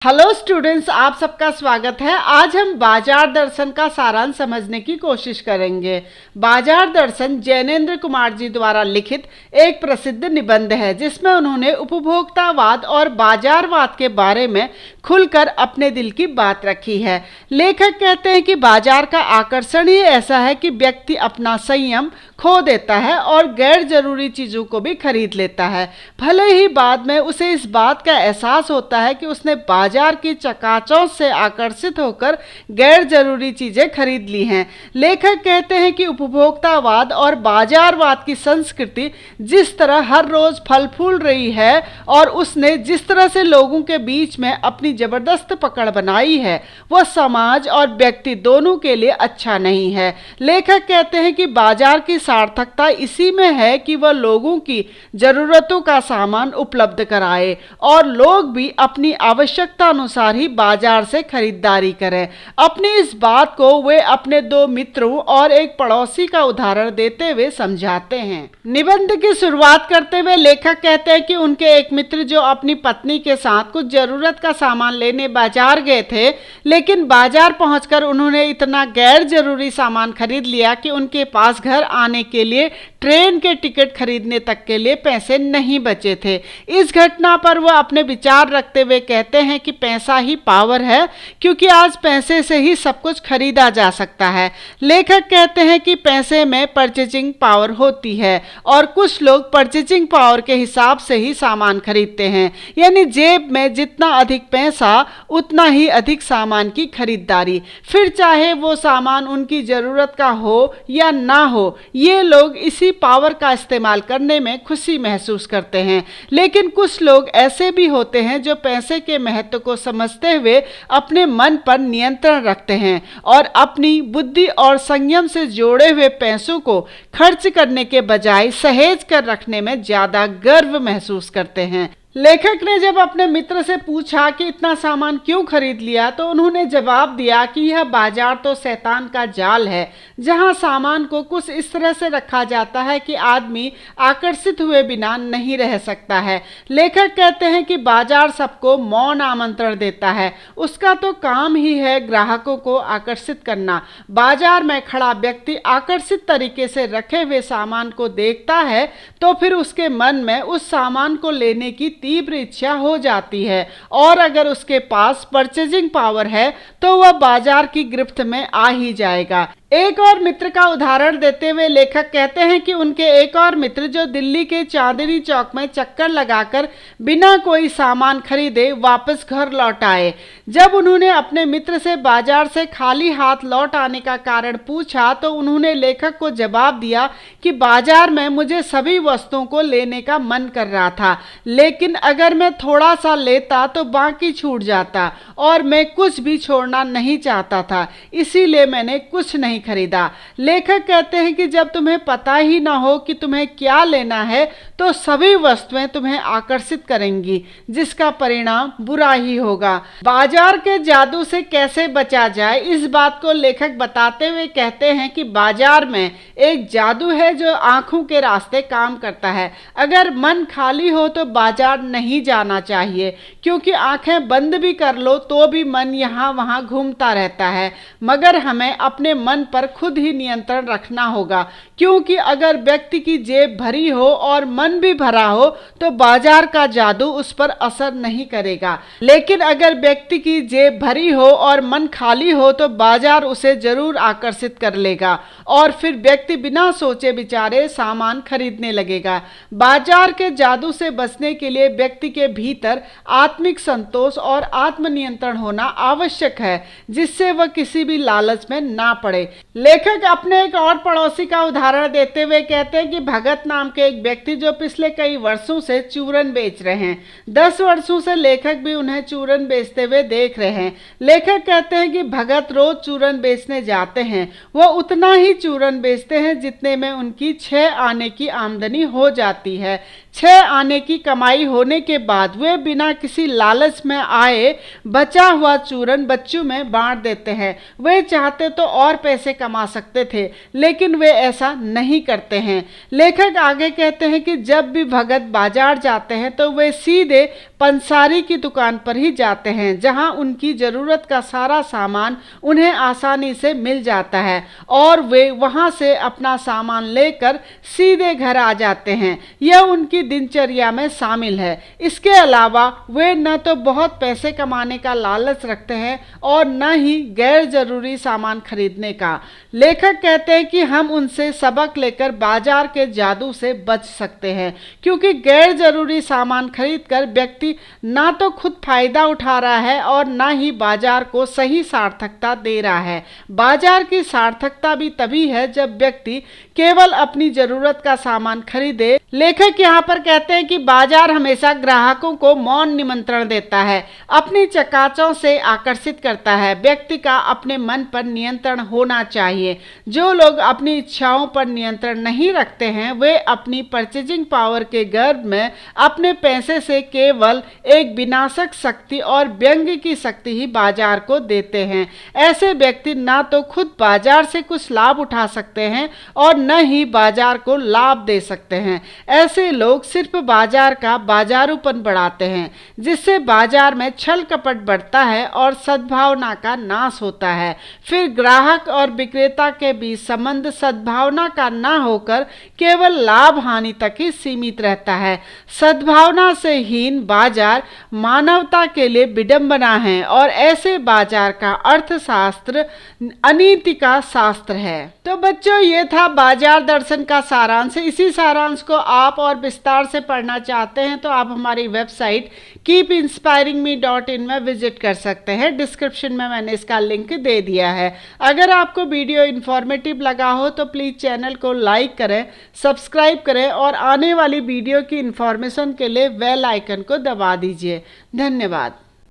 Hello students, आप सबका स्वागत है। आज हम बाजार दर्शन का सारांश समझने की कोशिश करेंगे। बाजार दर्शन जैनेन्द्र कुमार जी द्वारा लिखित एक प्रसिद्ध निबंध है जिसमें उन्होंने उपभोक्तावाद और बाजारवाद के बारे में खुलकर अपने दिल की बात रखी है। लेखक कहते हैं कि बाजार का आकर्षण ही ऐसा है कि व्यक्ति अपना संयम खो देता है और गैर जरूरी चीज़ों को भी खरीद लेता है, भले ही बाद में उसे इस बात का एहसास होता है कि उसने बाजार की चकाचौंध से आकर्षित होकर गैर जरूरी चीजें खरीद ली हैं। लेखक कहते हैं कि उपभोक्तावाद और बाजारवाद की संस्कृति जिस तरह हर रोज फल फूल रही है और उसने जिस तरह से लोगों के बीच में अपनी जबरदस्त पकड़ बनाई है, वह समाज और व्यक्ति दोनों के लिए अच्छा नहीं है। लेखक कहते हैं कि बाजार की सार्थकता इसी में है कि वह लोगों की जरूरतों का सामान उपलब्ध कराए और लोग भी अपनी आवश्यकता अनुसार ही बाजार से खरीदारी करें। अपनी इस बात को वे अपने दो मित्रों और एक पड़ोसी का उदाहरण देते हुए समझाते हैं। निबंध की शुरुआत करते हुए लेखक कहते हैं कि उनके एक मित्र जो अपनी पत्नी के साथ कुछ जरूरत का सामान लेने बाजार गए थे, लेकिन बाजार पहुंचकर उन्होंने इतना गैर जरूरी सामान खरीद लिया कि उनके पास घर आने के लिए ट्रेन के टिकट खरीदने तक के लिए पैसे नहीं बचे थे। इस घटना पर वह अपने विचार रखते हुए कहते हैं कि पैसा ही पावर है, क्योंकि आज पैसे से ही सब कुछ खरीदा जा सकता है। लेखक कहते हैं कि पैसे में परचेजिंग पावर होती है और कुछ लोग परचेजिंग पावर के हिसाब से ही सामान खरीदते हैं, यानी जेब में जितना अधिक पैसा उतना ही अधिक सामान की खरीदारी, फिर चाहे वो सामान उनकी जरूरत का हो या ना हो। ये लोग इसी पावर का इस्तेमाल करने में खुशी महसूस करते हैं। लेकिन कुछ लोग ऐसे भी होते हैं जो पैसे के महत्व को समझते हुए अपने मन पर नियंत्रण रखते हैं और अपनी बुद्धि और संयम से जोड़े हुए पैसों को खर्च करने के बजाय सहेज कर रखने में ज्यादा गर्व महसूस करते हैं। लेखक ने जब अपने मित्र से पूछा कि इतना सामान क्यों खरीद लिया, तो उन्होंने जवाब दिया कि यह बाजार तो शैतान का जाल है, जहां सामान को कुछ इस तरह से रखा जाता है कि आदमी आकर्षित हुए बिना नहीं रह सकता है। लेखक कहते हैं कि बाजार सबको मौन आमंत्रण देता है, उसका तो काम ही है ग्राहकों को आकर्षित करना। बाजार में खड़ा व्यक्ति आकर्षित तरीके से रखे हुए सामान को देखता है तो फिर उसके मन में उस सामान को लेने की तीव्र इच्छा हो जाती है, और अगर उसके पास परचेजिंग पावर है तो वह बाजार की गिरफ्त में आ ही जाएगा। एक और मित्र का उदाहरण देते हुए लेखक कहते हैं कि उनके एक और मित्र जो दिल्ली के चांदनी चौक में चक्कर लगाकर बिना कोई सामान खरीदे वापस घर लौट आए। जब उन्होंने अपने मित्र से बाजार से खाली हाथ लौट आने का कारण पूछा तो उन्होंने लेखक को जवाब दिया कि बाजार में मुझे सभी वस्तुओं को लेने का मन कर रहा था, लेकिन अगर मैं थोड़ा सा लेता तो बाकी छूट जाता और मैं कुछ भी छोड़ना नहीं चाहता था, इसीलिए मैंने कुछ नहीं खरीदा। लेखक कहते हैं कि जब तुम्हें पता ही ना हो कि तुम्हें क्या लेना है तो सभी वस्तुएं तुम्हें आकर्षित करेंगी, जिसका परिणाम बुरा ही होगा। बाजार के जादू से कैसे बचा जाए, इस बात को लेखक बताते हुए कहते हैं कि बाजार में एक जादू है जो आंखों के रास्ते काम करता है। अगर मन खाली हो तो बाजार नहीं जाना चाहिए, क्योंकि आंखें बंद भी कर लो तो भी मन यहाँ वहाँ घूमता रहता है, मगर हमें अपने मन पर खुद ही नियंत्रण रखना होगा, क्योंकि अगर व्यक्ति की जेब भरी हो और मन भी भरा हो तो बाजार का जादू उस पर असर नहीं करेगा। लेकिन अगर व्यक्ति की जेब भरी हो और मन खाली हो तो बाजार उसे जरूर आकर्षित कर लेगा और फिर व्यक्ति बिना सोचे विचारे सामान खरीदने लगेगा। बाजार के जादू से बचने के लिए व्यक्ति के भीतर आत्मिक संतोष और आत्मनियंत्रण होना आवश्यक है, जिससे वह किसी भी लालच में ना पड़े। लेखक अपने एक और पड़ोसी का उदाहरण देते हुए कहते हैं कि भगत नाम के एक व्यक्ति जो पिछले कई वर्षों से चूरन बेच रहे हैं, 10 वर्षों से लेखक भी उन्हें चूरन बेचते हुए देख रहे हैं। लेखक कहते हैं कि भगत रोज चूरन बेचने जाते हैं, वह उतना ही चूरन बेचते हैं जितने में उनकी 6 आने की आमदनी हो जाती है। 6 आने की कमाई होने के बाद वे बिना किसी लालच में आए बचा हुआ चूरन बच्चों में बांट देते हैं। वे चाहते तो और पैसे कमा सकते थे, लेकिन वे ऐसा नहीं करते हैं। लेखक आगे कहते हैं कि जब भी भगत बाजार जाते हैं तो वे सीधे पंसारी की दुकान पर ही जाते हैं, जहां उनकी ज़रूरत का सारा सामान उन्हें आसानी से मिल जाता है और वे वहां से अपना सामान लेकर सीधे घर आ जाते हैं। यह उनकी दिनचर्या में शामिल है। इसके अलावा वे न तो बहुत पैसे कमाने का लालच रखते हैं और न ही गैर जरूरी सामान खरीदने का। लेखक कहते हैं कि हम उनसे सबक लेकर बाजार के जादू से बच सकते हैं, क्योंकि गैर जरूरी सामान खरीदकर व्यक्ति ना तो खुद फायदा उठा रहा है और ना ही बाजार को सही सार्थकता दे रहा है। बाजार की सार्थकता भी तभी है जब व्यक्ति केवल अपनी जरूरत का सामान खरीदे। लेखक यहाँ पर कहते हैं कि बाजार हमेशा ग्राहकों को मौन निमंत्रण देता है, अपनी चकाचौंध से आकर्षित करता है। व्यक्ति का अपने मन पर नियंत्रण होना चाहिए। जो लोग अपनी इच्छाओं पर नियंत्रण नहीं रखते हैं, वे अपनी परचेजिंग पावर के गर्व में अपने पैसे से केवल एक विनाशक शक्ति और व्यंग्य की शक्ति ही बाजार को देते हैं। ऐसे व्यक्ति ना तो खुद बाजार से कुछ लाभ उठा सकते हैं और न ही बाजार को लाभ दे सकते हैं। ऐसे लोग सिर्फ बाजार का बाजारूपन बढ़ाते हैं, जिससे बाजार में छल कपट बढ़ता है और सद्भावना का नाश होता है। फिर ग्राहक और विक्रेता के बीच संबंध सद्भावना का ना होकर केवल लाभ हानि तक ही सीमित रहता है। सद्भावना से हीन बाजार मानवता के लिए विडंबना है और ऐसे बाजार का अर्थशास्त्र अनीति का शास्त्र है। तो बच्चों, ये था बाजार दर्शन का सारांश। इसी सारांश को आप और विस्तार से पढ़ना चाहते हैं तो आप हमारी वेबसाइट keepinspiringme.in में विजिट कर सकते हैं। डिस्क्रिप्शन में मैंने इसका लिंक दे दिया है। अगर आपको वीडियो इन्फॉर्मेटिव लगा हो तो प्लीज़ चैनल को लाइक करें, सब्सक्राइब करें और आने वाली वीडियो की इन्फॉर्मेशन के लिए बेल आइकन को दबा दीजिए। धन्यवाद।